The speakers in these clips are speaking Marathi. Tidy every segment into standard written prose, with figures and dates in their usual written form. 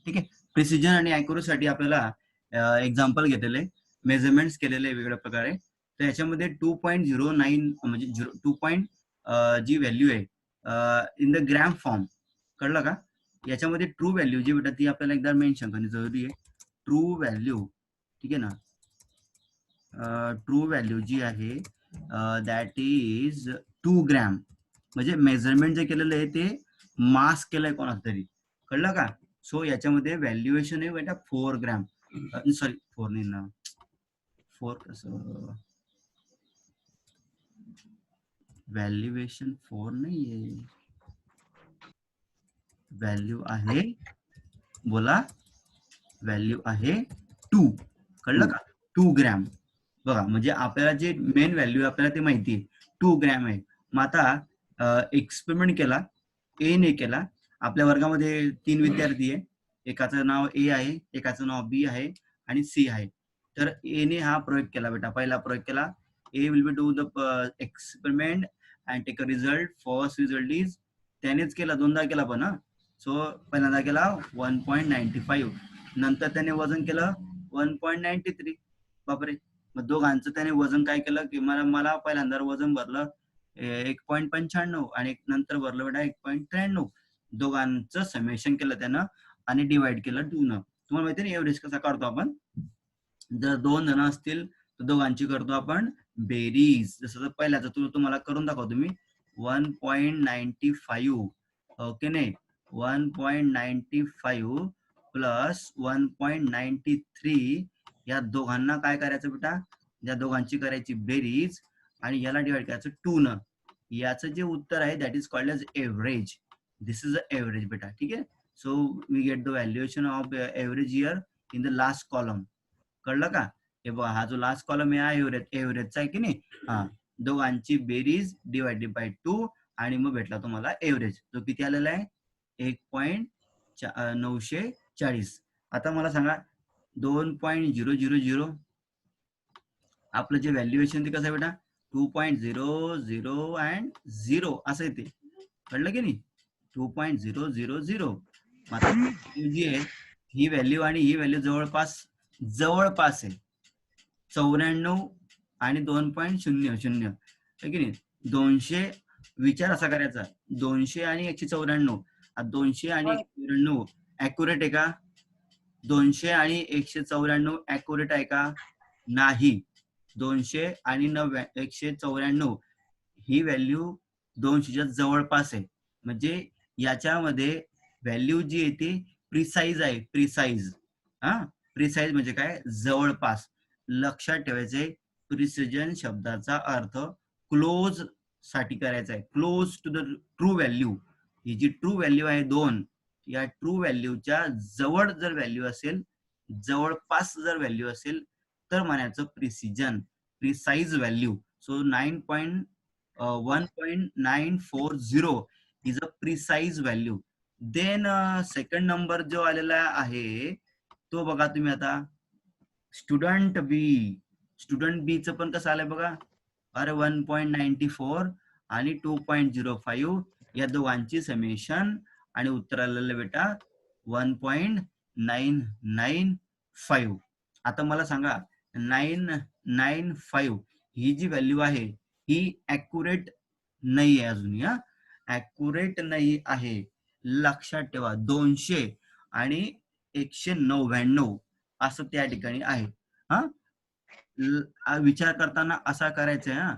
ठीक आहे. प्रिसिजन आणि ॲक्युरेसीसाठी आपल्याला एक्झाम्पल घेतलेले, मेजरमेंट्स केलेले वेगवेगळ्या प्रकारे. तर याच्यामध्ये 2.09 म्हणजे 2 जी व्हॅल्यू आहे इन द ग्रॅम फॉर्म, कळलं का? याच्यामध्ये ट्रू व्हॅल्यू जी बेटा ती आपल्याला एकदा मेन्शन करणे जरुरी आहे. ट्रू व्हॅल्यू, ठीक आहे ना? ट्रू व्हॅल्यू जी आहे दॅट इज 2 ग्रॅम. म्हणजे मेजरमेंट जे केलेलं आहे ते मास केलंय कोणाचं तरी, कळलं का? सो याच्यामध्ये व्हॅल्युएशन आहे बेटा 4 ग्रॅम. सॉरी 4 नाही ना, 4 कसं, व्हॅल्युएशन 4 नाहीये, व्हॅल्यू आहे, बोला, व्हॅल्यू आहे 2, कळलं का? 2 ग्रॅम. बघा म्हणजे आपल्याला जे मेन व्हॅल्यू आपल्याला ते माहिती आहे 2 ग्रॅम आहे. मग आता एक्सपेरिमेंट केला, ए ने केला. आपल्या वर्गामध्ये 3 विद्यार्थी आहे, एकाचं नाव ए आहे, एकाचं नाव बी आहे आणि सी आहे. तर ए ने हा प्रयोग केला बेटा, पहिला प्रयोग केला. A will be do the experiment and take a result. First result is, त्यानेच केला, दोनदा केला पण हा. सो पहिल्यांदा केला 1.95, नंतर त्याने वजन केलं 1.93. बापरे. मग दोघांचं त्याने वजन काय केलं की मला पहिल्यांदा वजन भरलं 1.95 आणि नंतर भरलं बेटा 1.93. दोघांचं समेशन केलं त्यानं आणि डिवाइड केलं 2 न. तुम्हाला माहिती ना एव्हरेज कसा काढतो आपण? जर 2 जण असतील तर दोघांची करतो आपण बेरीज. जसं पहिल्याचं तुम्हाला करून दाखवतो मी. 1.95, ओके नाही, 1.95 प्लस 1.93, या दोघांना काय करायचं बेटा? या दोघांची करायची बेरीज आणि याला डिवाइड करायचं 2 न. याचं जे उत्तर आहे that is called as average. This is a average बेटा, ठीक आहे. So we get the valuation of average here in the last column. कळलं का? हे बघा, हा जो लास्ट कॉलम आहे एव्हरेजचा आहे की नाही? हा, दोघांची बेरीज डिवाइडेड बाय 2 आणि मग भेटला तुम्हाला एव्हरेज. तो किती आलेला आहे? 1.940. आता मला सांगा 2.000 आपलं जे व्हॅल्युएशन ते कसं आहे बेटा? 2.000 अँड 0 असं येते, कळलं की नाही? 2.000. आता जी आहे ही व्हॅल्यू आणि ही व्हॅल्यू जवळपास आहे. 94 आणि 2.00 आहे की नाही? 200, विचार असा करायचा, 200 आणि 194, 200 आणि 194 ॲक्युरेट आहे का? 200 आणि 194 ॲक्युरेट आहे का? नाही. 200 आणि 194 ही व्हॅल्यू 200च्या जवळपास आहे. म्हणजे याच्यामध्ये व्हॅल्यू जी आहे ती प्रिसाइज आहे, प्रिसाइज. हा, प्रिसाइज म्हणजे काय? जवळपास. लक्षात ठेवायचे, प्रिसिजन शब्दाचा अर्थ क्लोज साठी करायचा आहे, close to the true value. ही जी ट्रू व्हॅल्यू आहे 2, या ट्रू व्हॅल्यूच्या जवळ जर व्हॅल्यू असेल, जवळपास जर व्हॅल्यू असेल, तर म्हणायचं precision, precise value. So 1.940 is a precise value. Then second number जो आलेला आहे तो बघा तुम्ही आता, स्टुडंट बी. स्टुडंट बी चं पण कसं आलंय बघा. अरे 1.94 आणि 2.05 या दोघांची समेशन आणि उत्तर आलेलं बेटा 1.995. आता मला सांगा 995 ही जी व्हॅल्यू आहे ही ॲक्युरेट नाही आहे अजून. हा, ॲक्युरेट नाही आहे, लक्षात ठेवा. 200 आणि 199 असं त्या ठिकाणी आहे. हा, विचार करताना असा करायचा आहे. हा,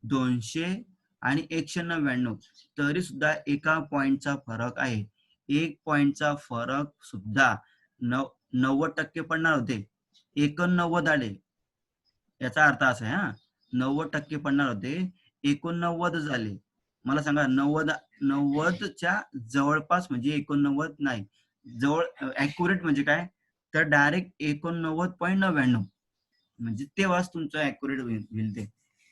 200 आणि 199 तरी सुद्धा एका पॉइंटचा फरक आहे. 1 पॉइंटचा फरक सुद्धा 90% पडणार होते, 89 आले. याचा अर्थ असा आहे, हा, 90% पडणार होते, 89 झाले. मला सांगा 90च्या जवळपास म्हणजे 89 नाही, जवळ ॲक्युरेट म्हणजे काय? तर डायरेक्ट 89.99 म्हणजे तेव्हाच तुमचं ॲक्युरेट होईल ते,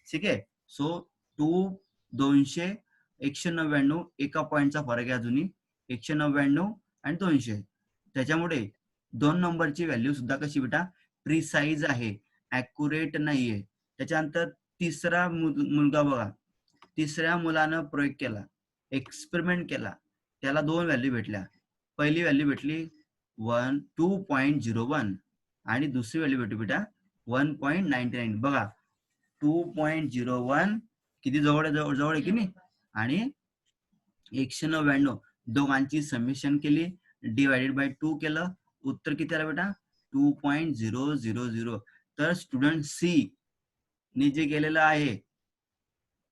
ठीक आहे. सो 200 199 एका पॉइंटचा फरक आहे अजूनही, 199 आणि 200. त्याच्यामुळे 2 नंबरची व्हॅल्यू सुद्धा कशी बेटा? प्रिसाइज आहे, ॲक्युरेट नाहीये. त्याच्यानंतर तिसरा मुलगा बघा, तिसऱ्या मुलानं प्रयोग केला, एक्सपेरिमेंट केला, त्याला 2 व्हॅल्यू भेटल्या. पहिली व्हॅल्यू भेटली 2.01 आणि दुसरी व्हॅल्यू भेटू बेटा 1.99. बघा 2.01 किती जवळ जवळ आहे की नाही, आणि 199 दोघांची समेशन केली, डिवायडेड बाय 2 केलं, उत्तर किती आलं बेटा 2.000. तर स्टुडंट सी ने जे केलेलं आहे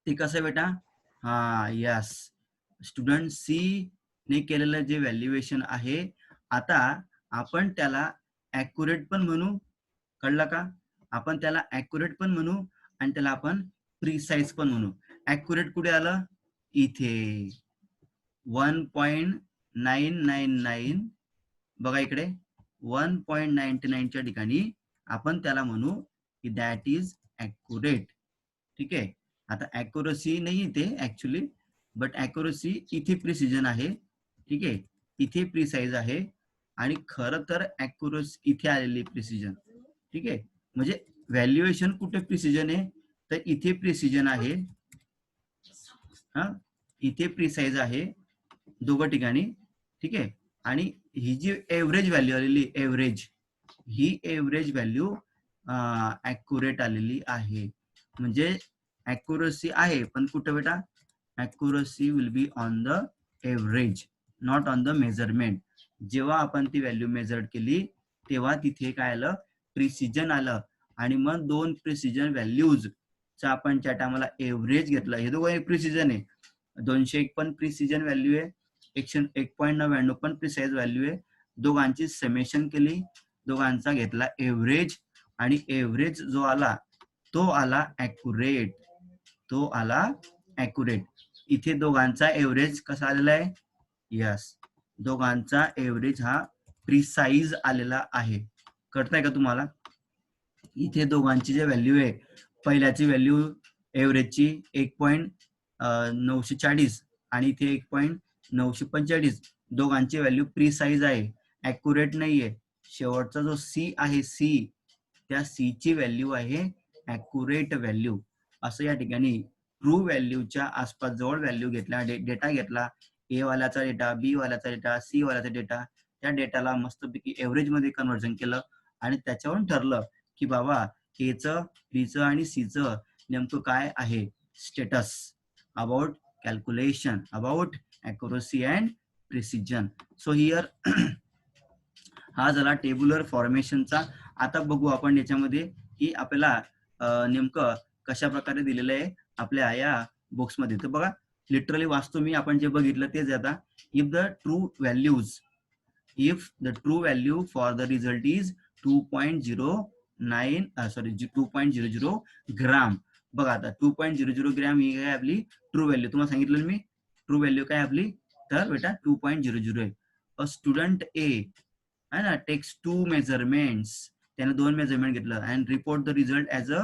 ते कसं बेटा, हा यस, स्टुडंट सी ने केलेलं जे व्हॅल्युएशन आहे, आता आपण त्याला ऍक्युरेट पण म्हणू, कळलं का? आपण त्याला ऍक्युरेट पण म्हणू आणि त्याला आपण प्रिसाइज पण म्हणू. ऍक्युरेट कुठे आलं, इथे 1.999, बघा इकडे 1.99च्या ठिकाणी आपण त्याला म्हणू की दॅट इज ऍक्युरेट. ठीक आहे, आता ऍक्युरसी नाही इथे ऍक्च्युली, बट ऍक्युरसी इथे प्रिसिजन आहे. ठीक आहे, इथे प्रिसाइज आहे आणि खरं तर ऍक्युरसी इथे आलेली प्रिसिजन. ठीक आहे, म्हणजे व्हॅल्युएशन कुठे प्रिसिजन आहे, तर इथे प्रिसिजन आहे, हा इथे प्रिसाइज आहे दोघं ठिकाणी. ठीक आहे, आणि ही जी एव्हरेज व्हॅल्यू आलेली, एव्हरेज, ही एव्हरेज व्हॅल्यू ऍक्युरेट आलेली आहे. म्हणजे ऍक्युरसी आहे पण कुठे बेटा, accuracy will be on the average, not on the measurement. जेव्हा आपण ती व्हॅल्यू मेजर केली तेव्हा तिथे काय आलं, प्रिसिजन आलं, आणि मग दोन प्रिसिजन व्हॅल्यूज चा आपण त्या टायमाला एव्हरेज घेतलं. हे दोघं प्रिसिजन आहे, 201 पण प्रिसिजन व्हॅल्यू आहे, 1.99 पण प्रिसाइज व्हॅल्यू आहे. दोघांची समेशन केली, दोघांचा घेतला एव्हरेज, आणि एव्हरेज जो आला तो आला ऍक्युरेट, तो आला ऍक्युरेट. इथे दोघांचा एव्हरेज कसा आलेला आहे, यस, दोघांचा एव्हरेज हा प्रिसाइज आलेला आहे. कळतंय का तुम्हाला? इथे दोघांची जे व्हॅल्यू आहे, पहिल्याची व्हॅल्यू एव्हरेजची 1.940 आणि इथे 1.945, दोघांची व्हॅल्यू प्रिसाइज आहे, ऍक्युरेट नाहीये. शेवटचा जो सी आहे, सी, त्या सी ची व्हॅल्यू आहे ऍक्युरेट व्हॅल्यू. असं या ठिकाणी ट्रू व्हॅल्यूच्या आसपास जवळ व्हॅल्यू घेतला, डेटा घेतला, ए वाल्याचा डेटा, बी वाल्याचा डेटा, सी वाल्याचा डेटा, त्या डेटाला मस्तपैकी एव्हरेज मध्ये कन्व्हर्जन केलं आणि त्याच्यावरून ठरलं की बाबा एचं, बीचं आणि सीचं नेमकं काय आहे status about calculation, about accuracy and precision. So here हा झाला टेब्युलर फॉर्मेशनचा. आता बघू आपण याच्यामध्ये की आपल्याला नेमकं कशा प्रकारे दिलेलं आहे आपल्या या बुक्समध्ये. तर बघा लिटरली वाचतो मी, आपण जे बघितलं तेच आता. If the true values, if the true value for the result is 2.00 ग्राम. बघा आता 2.00 ग्रॅम ही काय आपली ट्रू व्हॅल्यू, तुम्हाला सांगितलं मी ट्रू व्हॅल्यू काय आपली, तर बेटा 2.00 आहे. अ स्टुडंट ए है ना टेक्स 2 मेजरमेंट्स, त्याने 2 मेजरमेंट घेतलं and report the result as a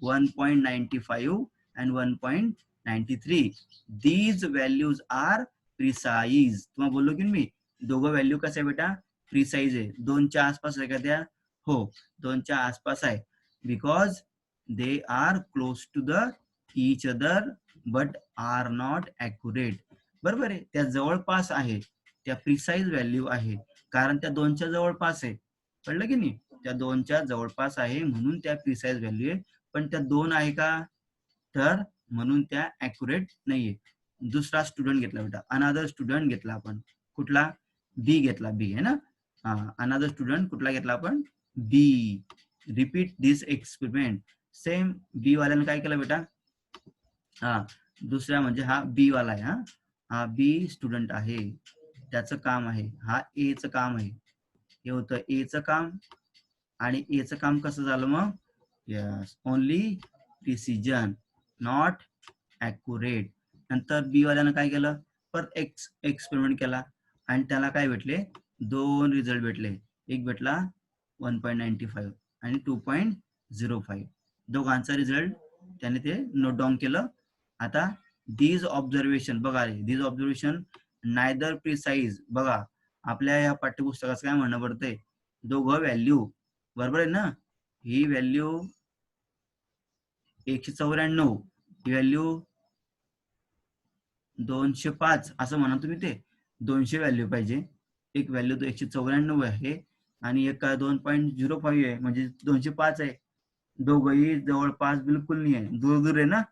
1.95 and 1.93. These values are precise. तुम्हाला बोललो की मी दोघं व्हॅल्यू कसं आहे बेटा, प्रिसाइज आहे, 2च्या आसपास आहे का त्या, हो 2च्या आसपास आहे, because they are close to the each other but are not accurate. बरोबर आहे, त्या जवळपास आहे, त्या प्रिसाइज व्हॅल्यू आहे, कारण त्या 2च्या जवळपास आहे. कळलं की नाही, त्या 2च्या जवळपास आहे म्हणून त्या प्रिसाइज व्हॅल्यू आहे. पण त्या 2 आहे का, तर म्हणून त्या ऍक्युरेट नाहीये. दुसरा स्टुडंट घेतला बेटा, अनादर स्टुडंट घेतला आपण, कुठला, बी घेतला, बी आहे ना, अनादर स्टुडंट कुठला घेतला आपण, बी. रिपीट दिस एक्सपेरिमेंट. सेम बी वाल्याने काय केलं बेटा, दुसऱ्या म्हणजे हा बी वाला आहे, हा बी स्टुडंट आहे, त्याचं काम आहे, हा एचं काम आहे. हे होतं एचं काम, आणि एचं काम कसं झालं मग, yes, only precision, not accurate. नंतर बी वाल्यानं काय केलं, परत एक्सपेरिमेंट केला आणि त्याला काय भेटले, 2 रिझल्ट भेटले, एक भेटला 1.95 आणि 2.05. दोघांचा रिझल्ट त्याने ते नोट डाऊन केलं. आता दीज ऑब्झर्वेशन, बघा दीज ऑब्झर्वेशन नायदर प्रिसाइज. बघा आपल्या या पाठ्यपुस्तकाचं काय म्हणणं पडतंय, दोघं व्हॅल्यू बरोबर आहे ना, ही व्हॅल्यू 194, ही व्हॅल्यू 205 असं म्हणा तुम्ही, ते 200 व्हॅल्यू पाहिजे, एक व्हॅल्यू 194 आहे आणि एक 2.05 आहे, म्हणजे 205 आहे. दोघंही जवळपास बिलकुल नाही आहे, दूर दूर आहे ना,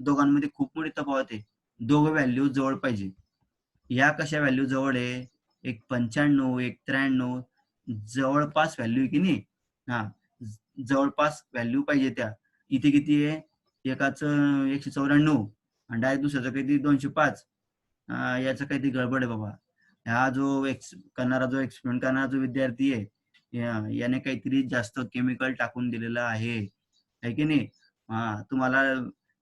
दोघांमध्ये खूप मोठी तफावत आहे. दोघं व्हॅल्यू जवळ पाहिजे. या कशा व्हॅल्यू जवळ आहे, एक 95, एक 93 जवळपास व्हॅल्यू आहे की नाही. हा, जवळपास व्हॅल्यू पाहिजे त्या. इथे किती आहे, एकाचं 194 आणि डायरेक्ट दुसऱ्याचं काहीतरी 205. याचं काहीतरी गडबड आहे बाबा. हा जो करणारा, जो एक्सपेरिमेंट करणारा जो विद्यार्थी आहे, याने काहीतरी जास्त केमिकल टाकून दिलेलं आहे की नाही. तुम्हाला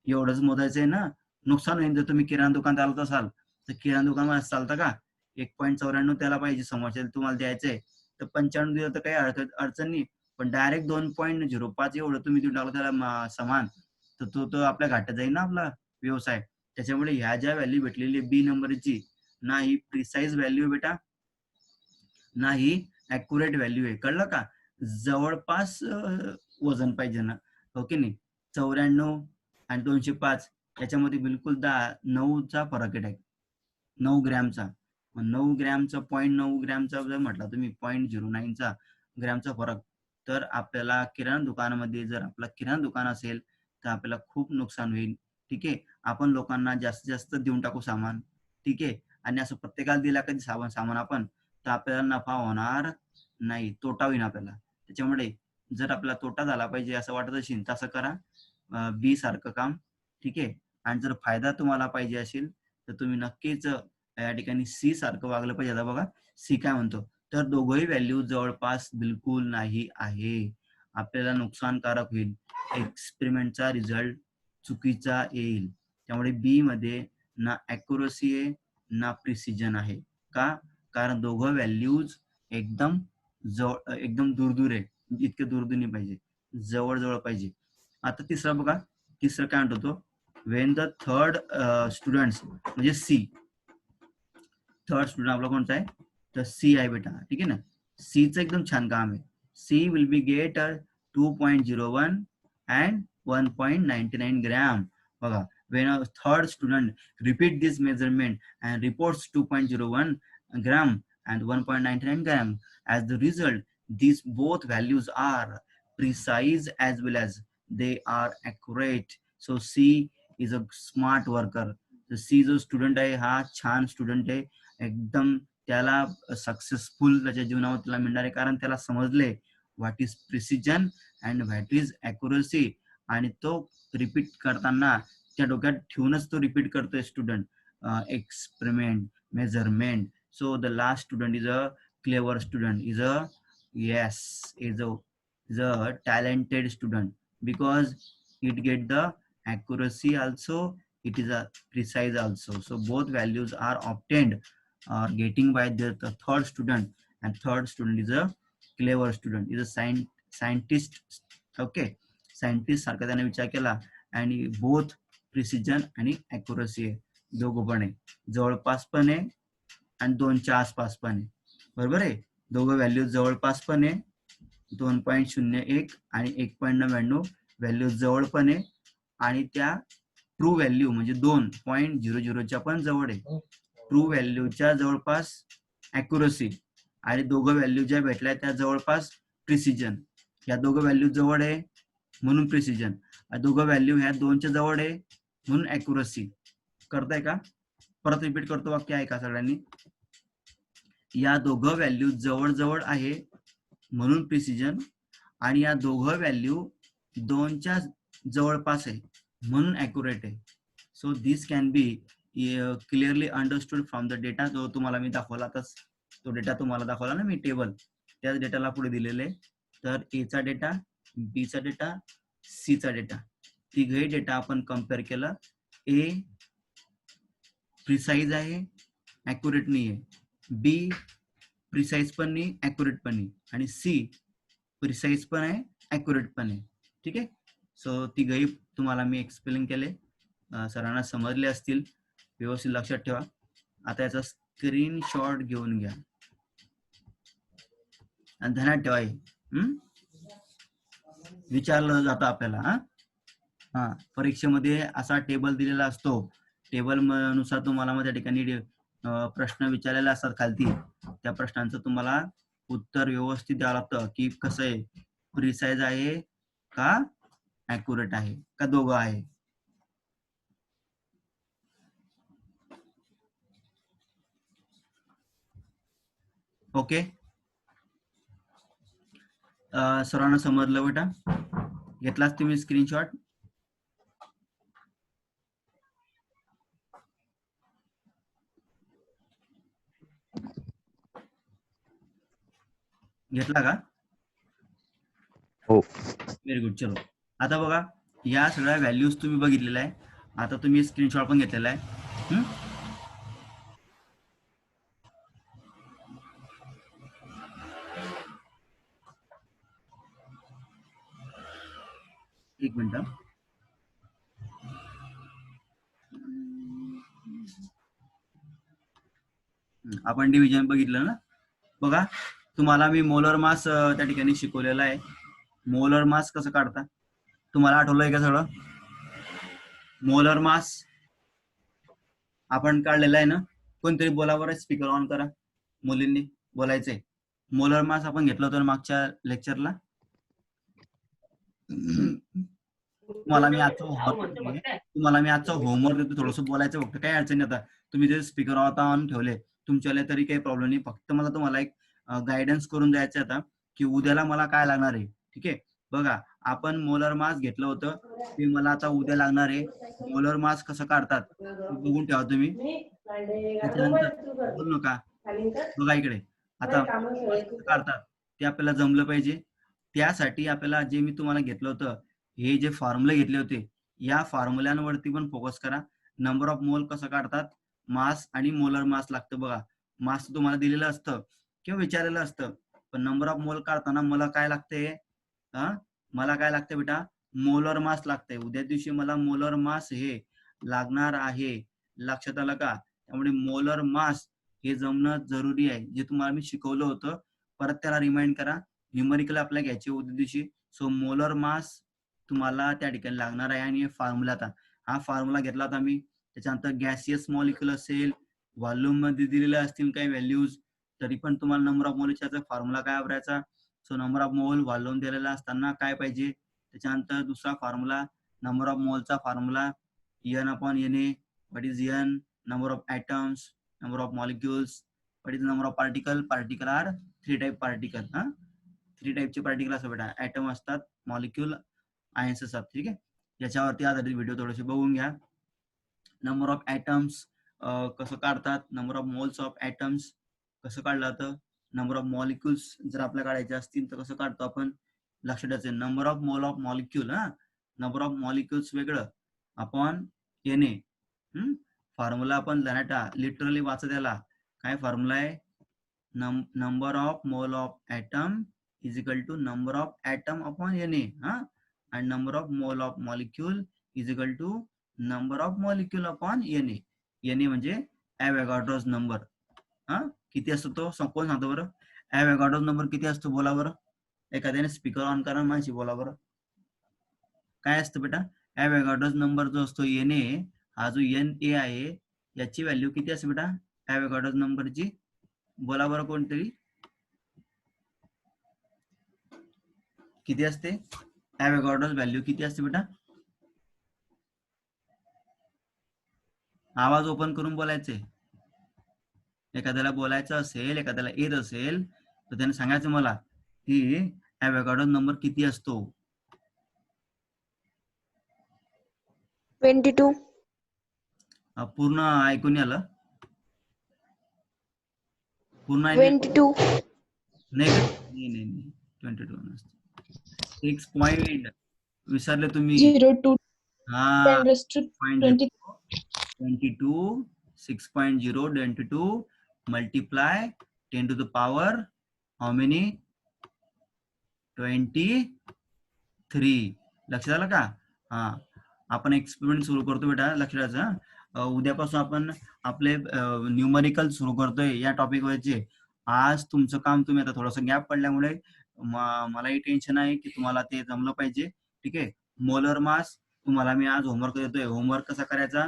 एवढंच मोजायचं आहे ना, नुकसान होईल जर तुम्ही किराणा दुकान चालवत असाल, तर किराणा दुकान चालतं का, 1.94 त्याला पाहिजे, समोरच्या तुम्हाला द्यायचंय तर 95 दिलं तर काही अडचण नाही. पण डायरेक्ट 2.05 एवढं तुम्ही देऊन टाकलं त्याला समान, तर तो आपल्या घाट्यात जाईल ना आपला व्यवसाय. त्याच्यामुळे ह्या ज्या व्हॅल्यू भेटलेली बी नंबरची, ना ही प्रिसाइज व्हॅल्यू आहे बेटा, ना ही ॲक्युरेट व्हॅल्यू आहे. कळलं का? जवळपास वजन पाहिजे ना, हो की नाही. 94 आणि 205 याच्यामध्ये बिलकुल 9चा फरक आहे, 9 ग्रॅमचा. 9 ग्रॅमचा 0.9 ग्रॅमचा जर म्हटला तुम्ही, 0.09चा ग्रॅमचा फरक, तर आपल्याला किराणा दुकानामध्ये, जर आपला किराणा दुकान असेल तर आपल्याला खूप नुकसान होईल. ठीक आहे. आपण लोकांना जास्तीत जास्त देऊन टाकू सामान. ठीक आहे. आणि असं प्रत्येकाला दिला कधी सामान आपण, तर आपल्याला नफा होणार नाही, तोटा होईल आपल्याला. त्याच्यामुळे जर आपल्याला तोटा झाला पाहिजे असं वाटत असेल तर असं करा, बी सारखं काम. ठीक आहे. आणि जर फायदा तुम्हाला पाहिजे असेल तर तुम्ही नक्कीच या ठिकाणी सी सारखं वागलं पाहिजे. आता बघा सी काय म्हणतो, तर दोघंही व्हॅल्यू जवळपास बिलकुल नाही आहे, आपल्याला नुकसानकारक होईल, एक्सपेरिमेंटचा रिझल्ट चुकीचा येईल. त्यामुळे बी मध्ये ना ॲक्युरसी आहे ना प्रिसिजन आहे. का? कारण दोघं व्हॅल्यूज एकदम एकदम दूर आहे, इतके दूर नाही पाहिजे, जवळ जवळ पाहिजे. आता तिसरा बघा, तिसरं काय म्हणतो तो, वेन द थर्ड स्टुडंट्स, म्हणजे सी, थर्ड स्टुडंट आपला कोणता आहे, तर सी आहे बेटा. ठीक आहे ना. सीचं एकदम छान काम आहे. See will be get 2.01 and 1.99 gram. बघा, when a third student repeat this measurement and reports 2.01 gram and 1.99 gram as the result, these both values are precise as well as they are accurate. So C is a smart worker. तर सी जो स्टुडंट आहे हा छान स्टुडंट आहे, एकदम त्याला सक्सेसफुल त्याच्या जीवनावर त्याला मिळणार आहे, कारण त्याला समजले what is precision and what is accuracy. आणि तो रिपीट करताना त्या डोक्यात ठेवूनच तो रिपीट करतोय student, experiment, measurement. So the last student is a clever student, is a talented student because it get the accuracy also, it is a precise also. So both values are obtained or getting by the third student, and third student is a clever student, is a scientist. Okay, scientist सारखा त्याने विचार केला, आणि बोथ प्रिसिजन आणि ॲक्युरसी आहे, दोघं पण आहे, जवळपास पण आहे आणि 2च्या आसपास पण आहे. बरोबर आहे, दोघं व्हॅल्यू जवळपास पण आहे, 2.01 आणि 1.99 व्हॅल्यू जवळ पण आहे, आणि त्या ट्रू व्हॅल्यू म्हणजे 2.00च्या पण जवळ आहे, ट्रू व्हॅल्यूच्या जवळपास ॲक्युरसी, आणि दोघं व्हॅल्यू ज्या भेटल्या त्या जवळपास प्रिसिजन. या दोघं व्हॅल्यू जवळ आहे म्हणून प्रिसिजन, दोघं व्हॅल्यू ह्या 2च्या जवळ आहे म्हणून ॲक्युरसी. करताय का? परत रिपीट करतो, वाक्य आहे का सगळ्यांनी? या दोघं व्हॅल्यू जवळ जवळ आहे म्हणून प्रिसिजन, आणि या दोघं व्हॅल्यू 2च्या जवळपास आहे म्हणून ॲक्युरेट आहे. So this can be clearly understood from the data जो तुम्हाला मी दाखवला. तर तो डेटा तुम्हाला दाखवला ना मी, टेबल, त्याच डेटाला पुढे दिलेले. तर एचा डेटा, बीचा डेटा, सीचा डेटा, तिघही डेटा आपण कम्पेअर केला. ए प्रिसाइज आहे, ॲक्युरेट नाही आहे, बी प्रिसाइज पण नाही, ॲक्युरेट पण नाही, आणि सी प्रिसाइज पण आहे, ॲक्युरेट पण आहे. ठीक आहे. सो तिघही तुम्हाला मी एक्सप्लेन केले, सरांना समजले असतील, व्यवस्थित लक्षात ठेवा. आता याचा स्क्रीनशॉट घेऊन घ्या आणि ध्यानात ठेवा. विचारलं जातं आपल्याला, परीक्षेमध्ये असा टेबल दिलेला असतो, टेबल नुसार तुम्हाला त्या ठिकाणी प्रश्न विचारलेले असतात खालती, त्या प्रश्नांचं तुम्हाला उत्तर व्यवस्थित द्यावं लागतं की कसं आहे, प्रिसाइज आहे का ॲक्युरेट आहे का दोघं आहे. ओके, सर्वांना समजलं बेटा? घेतलाच तुम्ही स्क्रीनशॉट? घेतला का? हो. Very good. चलो आता बघा, या सगळ्या व्हॅल्यूज तुम्ही बघितलेल्या आहे. आता तुम्ही स्क्रीनशॉट पण घेतलेला आहे. एक मिनिट. आपण डिव्हिजन बघितलं ना. बघा, तुम्हाला मी मोलर मास त्या ठिकाणी शिकवलेला आहे. मोलर मास कसं काढता तुम्हाला आठवलंय का सगळं? मोलर मास आपण काढलेला आहे ना. कोणतरी बोलावर स्पीकर ऑन करा, मुलींनी बोलायचंय. मोलर मास आपण घेतलं होतं मागच्या लेक्चरला. तुम्हाला मी आजचं होमवर्क देतो, थोडंसं बोलायचं फक्त, काही अडचण नाही. आता तुम्ही जे स्पीकर ऑन ठेवले तुमच्याला तरी काही प्रॉब्लेम नाही, फक्त मला तुम्हाला एक गायडन्स करून द्यायचं आता की उद्याला मला काय लागणार आहे. ठीक आहे, बघा आपण मोलर मास घेतलं होतं ते मला आता उद्या लागणार आहे. मोलर मास कसं काढतात बघून ठेवा तुम्ही. त्याच्यानंतर बोलू नका, बघा इकडे. आता कसं काढतात ते आपल्याला जमलं पाहिजे. त्यासाठी आपल्याला जे मी तुम्हाला घेतलं होतं, हे जे फॉर्म्युले घेतले होते, या फॉर्म्युल्यांवरती पण फोकस करा. नंबर ऑफ मोल कसं काढतात, मास आणि मोलर मास लागतं. बघा, मास तुम्हाला दिलेलं असतं किंवा विचारलेलं असतं, पण नंबर ऑफ मोल काढताना मला काय लागते, मला काय लागतं बेटा, मोलर मास लागतंय. उद्या दिवशी मला मोलर मास हे लागणार आहे, लक्षात आलं का? त्यामुळे मोलर मास हे जमणं जरुरी आहे. जे तुम्हाला मी शिकवलं होतं, परत त्याला रिमाइंड करा. न्यूमरिकल आपल्याला घ्यायचे उद्या दिवशी. सो मोलर मास तुम्हाला त्या ठिकाणी लागणार आहे. आणि फॉर्म्युला, आता हा फॉर्म्युला घेतला होता मी. त्याच्यानंतर गॅसियस मॉलिक्युल असेल, व्हॉल्यूम मध्ये दिलेले असतील काही व्हॅल्यूज, तरी पण तुम्हाला नंबर ऑफ मोल फॉर्म्युला काय वापरायचा. So number of mole volume दिलेला असताना काय पाहिजे. त्याच्यानंतर दुसरा फॉर्म्युला, नंबर ऑफ मोलचा formula N upon N A. What is N? Number of atoms, number of molecules. What is number of particle? Particle are 3 type पार्टिकल. 3 टाईपचे पार्टिकल असतात बेटा, ॲटम असतात, मॉलिक्युल, आयन्स असतात. ठीक आहे, याच्यावरती आधारित व्हिडिओ थोडेसे बघून घ्या. नंबर ऑफ ॲटम्स कसं काढतात, number of moles of atoms कसं काढलं जातं, नंबर ऑफ मॉलिक्युल्स जर आपल्याला काढायचे असतील तर कसं काढतो आपण, लक्षात द्यायचं. Number of mole of molecule, number of molecules वेगळं अपॉन एन ए. फॉर्म्युला आपण लिटरली वाचा त्याला. काय फॉर्म्युला आहे, number of mole of atom is equal to number of atom upon N A. आणि number of mole of molecule is equal to number of molecule upon N A. N A म्हणजे ॲव्होगाड्रोज नंबर. किती असतो तो, कोण सांगतो बरं? ॲव्होगाड्रोज नंबर किती असतो बोला बरं. एखाद्याने स्पीकर ऑन करा, माझी बोला बरं. काय असतं बेटा, ॲव्होगाड्रोज नंबर जो असतो एन ए, हा जो एन ए आहे याची व्हॅल्यू किती असते बेटा ॲव्होगाड्रोज नंबरची, बोला बरं कोणतरी. किती असते ॲव्होगाड्रोज व्हॅल्यू, किती असते बेटा? आवाज ओपन करून बोलायचे. एखाद्याला बोलायचं असेल, एखाद्याला येत असेल तर त्याने सांगायचं मला की ॲव्होगाड्रोज नंबर किती असतो. 22. पूर्ण ऐकून आलं? पूर्ण 22. नाही का? नाही 22 नसते. 6 पॉइंट विसरले तुम्ही. 02. हा, 10 raised to 20. 22, 6.0 22 multiply 10 to the power how many? 23. लक्षात आलं का? आपण एक्सपेरिमेंट सुरू करतो बेटा, लक्षात द्यायचं. उद्यापासून आपण आपले न्यूमरिकल सुरू करतोय या टॉपिक वरचे. आज तुमचं काम, तुम्ही आता थोडंसं गॅप पडल्यामुळे मलाही टेन्शन आहे की तुम्हाला ते जमलं पाहिजे. ठीक आहे, मोलर मास तुम्हाला मी आज होमवर्क देतोय. होमवर्क कसा करायचा,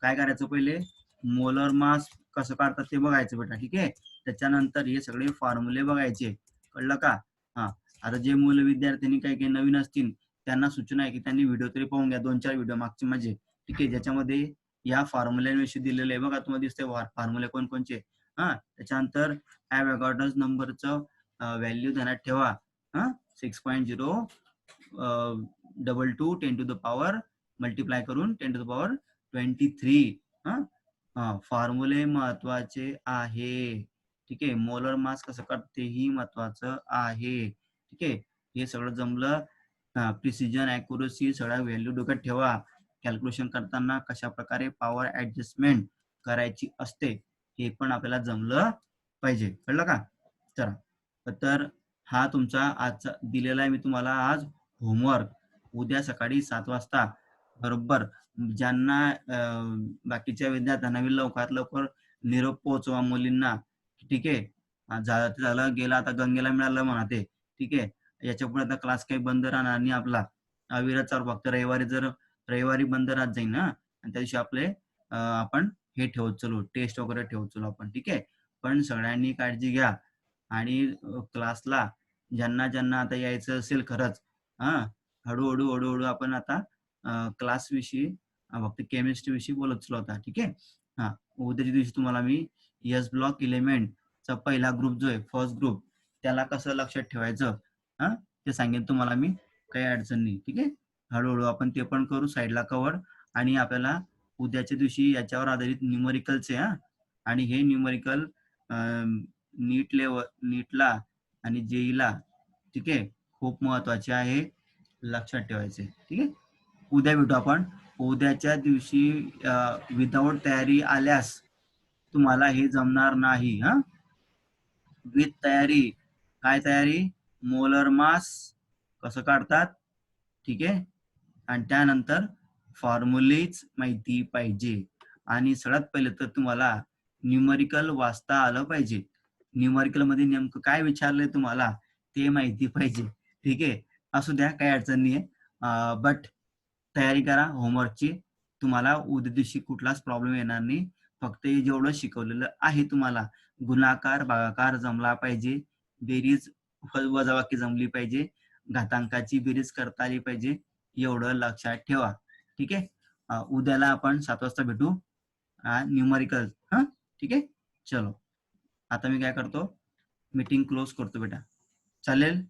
काय करायचं, पहिले मोलर मास कसं काढतात ते बघायचं बेटा. ठीक आहे, त्याच्यानंतर हे सगळे फॉर्म्युले बघायचे. कळलं का? हा, आता जे मूल विद्यार्थ्यांनी काही काही नवीन असतील त्यांना सूचना आहे की त्यांनी व्हिडिओ तरी पाहून घ्या, 2-4 व्हिडिओ मागचे माझे. ठीक आहे, ज्याच्यामध्ये या फॉर्म्युल्यांविषयी दिलेलं आहे बघा. तुम्हाला दिसते फॉर्म्युले कोणकोणचे. हा, त्याच्यानंतर ॲव्होगाड्रोस नंबरचं व्हॅल्यू ध्यानात ठेवा. 6.022 10 to the power मल्टिप्लाय करून 10 to the power 23. फॉर्म्युले महत्वाचे आहे. ठीक आहे, मोलर मास कसं काढते ही महत्वाचं आहे. ठीक आहे, हे सगळं जमलं. प्रिसिजन, ॲक्युरसी सगळ्या व्हॅल्यू डोक्यात ठेवा. कॅल्क्युलेशन करताना कशा प्रकारे पॉवर ऍडजस्टमेंट करायची असते हे पण आपल्याला जमलं पाहिजे. कळलं का? चला, तर हा तुमचा आजचा दिलेला आहे मी तुम्हाला आज होमवर्क. उद्या सकाळी 7 वाजता बरोबर ज्यांना बाकीच्या विद्यार्थ्यांना लवकरात लवकर निरोप पोहोचवा मुलींना. ठीक आहे, झालं गेलं आता गंगेला मिळालं म्हणा ते. ठीक आहे, याच्या पुढे आता क्लास काही बंद राहणार आणि आपला अविरत चालू. फक्त रविवारी बंद राहत जाईल ना, आणि त्या दिवशी आपले आपण हे ठेवत चलू, टेस्ट वगैरे ठेवत चलू आपण. ठीक आहे, पण सगळ्यांनी काळजी घ्या. आणि क्लासला ज्यांना ज्यांना आता यायचं असेल खरंच, हळूहळू आपण आता क्लास विषयी फक्त केमिस्ट्री विषयी बोलत चलो आता. ठीक आहे, उद्याच्या दिवशी तुम्हाला मी एस ब्लॉक एलिमेंटचा पहिला ग्रुप जो आहे फर्स्ट ग्रुप त्याला कसं लक्षात ठेवायचं ते सांगेन तुम्हाला मी. काही अडचण नाही. ठीक आहे, हळूहळू आपण ते पण करू साईडला कव्हर. आणि आपल्याला उद्याच्या दिवशी याच्यावर आधारित न्यूमरिकलचे आणि हे न्यूमरिकल नीटला आणि जेईला ठीक आहे खूप महत्वाचे आहे, लक्षात ठेवायचे. ठीक आहे, उद्या भेटू आपण. उद्याच्या दिवशी विदाऊट तयारी आल्यास तुम्हाला हे जमणार नाही. विथ तयारी. काय तयारी? मोलर मास कसं काढतात, ठीक आहे, आणि त्यानंतर फॉर्म्युलेच माहिती पाहिजे. आणि सगळ्यात पहिले तर तुम्हाला न्यूमरिकल वाचता आलं पाहिजे. न्यूमरिकल मध्ये नेमकं काय विचारलंय तुम्हाला ते माहिती पाहिजे. ठीक आहे, असू द्या, काही अडचण नाहीये. बट तयारी करा होमवर्कची. तुम्हाला उद्या दिवशी कुठलाच प्रॉब्लेम येणार नाही. फक्त जेवढं शिकवलेलं आहे तुम्हाला, गुणाकार भागाकार जमला पाहिजे, बेरीज वजाबाकी जमली पाहिजे, घातांकाची बेरीज करता आली पाहिजे, एवढं लक्षात ठेवा. ठीक आहे, उद्याला आपण 7 वाजता भेटू. न्यूमरिकल. ठीक आहे, चलो आता मी काय करतो, मीटिंग क्लोज करतो बेटा. चालेल?